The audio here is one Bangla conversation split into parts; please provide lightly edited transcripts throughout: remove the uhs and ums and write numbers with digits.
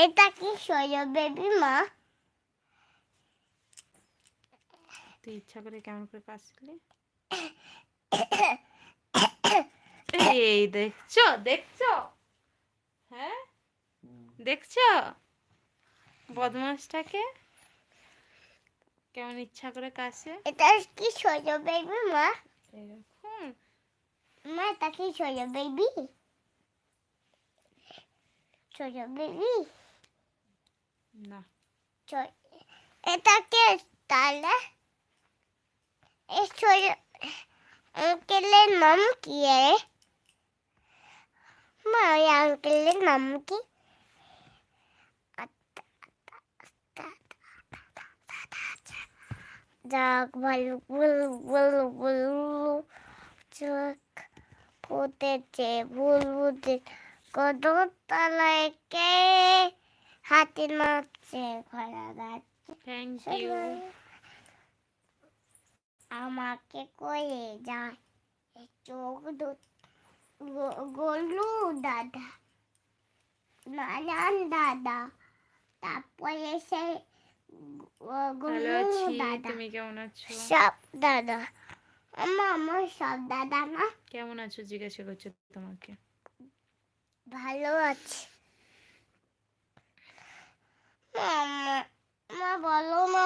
এটা কি সোজা বেবি মা? তুই ইচ্ছা করে কেমন করে কাশলি? এই দেখছো দেখছো, হ্যাঁ দেখছো বদমাসটাকে কেমন ইচ্ছা করে কাশে। এটা কি সোজা বেবি মা? এরকম মা এটা কি সোজা বেবি? সোজা বেবি না, এটা কে তাহলে? এই সোজা আঙ্কেলের নাম কি রে মা? ওই আঙ্কেলের নাম কি? যাক ভালো বল বল বল চোখ ফুটেছে ভুল বুঝে কত তলায় কে হাতে নাচছে ঘোড়া যাচ্ছে। Thank you. আমাকে কয়ে যায় চোখ গলু দাদা নারায়ণ দাদা, তারপরে সে ভালো গলু আছি, দাদা, তুমি কেমন আছো? সব দাদা। আমার সব দাদা না। কেমন আছো জিজ্ঞাসা করছো তোমাকে। ভালো আছে মা বলো না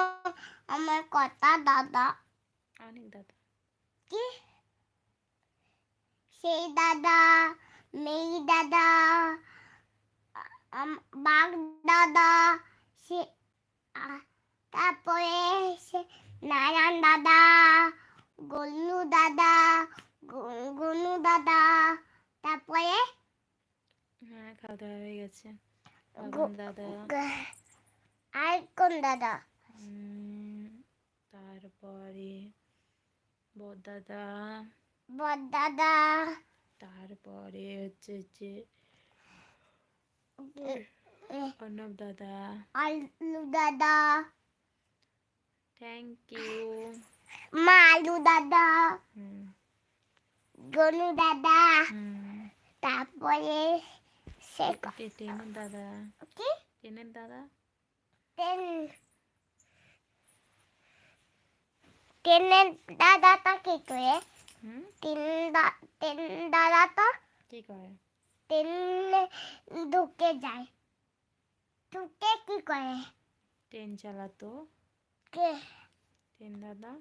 আমার কটা দাদা? অনেক দাদা। কি সেই দাদা, মেয়ে দাদা, বাঘ দাদা, সে তারপরে সে নারায়ণ দাদা, গল্লু দাদা, গনু দাদা, তারপরে হ্যাঁ খাওয়া দাওয়া হয়ে গেছে। বাবন দাদা, আর কোন দাদা? তারপরে বড় দাদা, বড় দাদা, তারপরে হচ্ছে যে অর্ণব দাদা, আলু দাদা, থ্যাংক ইউ। মা আলু দাদা, গনু দাদা, তারপরে সে টেনের দাদা, কি টেনের দাদা, টেনের দাদাটা কি করে? তিন দাদাটা কি করে? ট্রেনে ঢুকে যায়, ঢুকে কি করে? ট্রেন চালাতো কে? ট্রেন দাদা।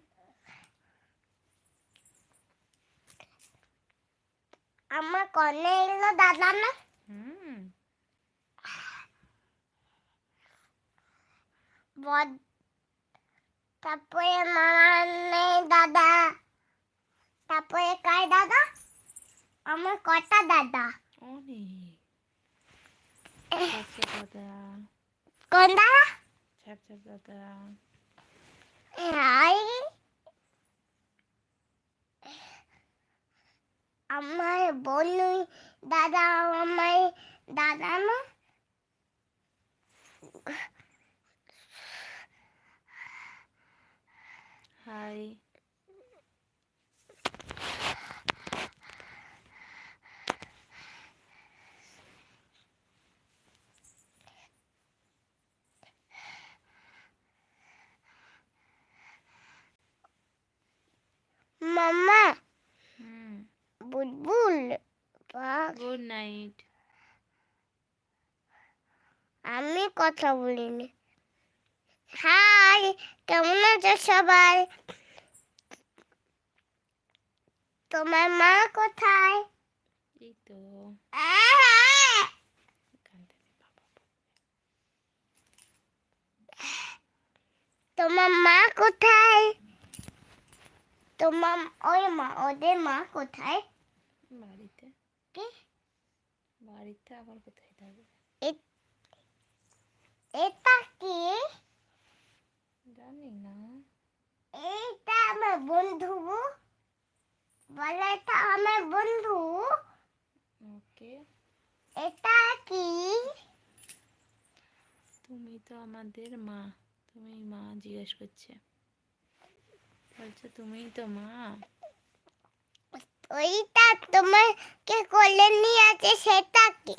আমার কনে এলো দাদা না? তারপরে মানে দাদা, তারপরে কার দাদা? আমার কটা দাদা? অনেক দাদা। কোন দাদা? ছ্যাপ ছ্যাপ দাদা। আমার বনু দাদা আমার দাদা না? হাই। মামা বুলবুল গুড নাইট। আমি কথা বলিনি। হাই, কেমন আছো সবাই? তোমার মা কোথায়? এই তো তোমার মা কোথায়? তোমার ওই মা, ওদের মা কোথায়? বাড়িতে। কি বাড়িতে আবার কোথায় থাকবে? এটা কি? জানি না। এটা আমার বন্ধু, বলে এটা আমার বন্ধু। ওকে। এটা কি? তুমি তো আমাদের মা। তুমি মা জিজ্ঞেস করছে, বলছে তুমিই তো মা। ওইটা তোমাকে কোলে নিয়ে আছে সেটা কি?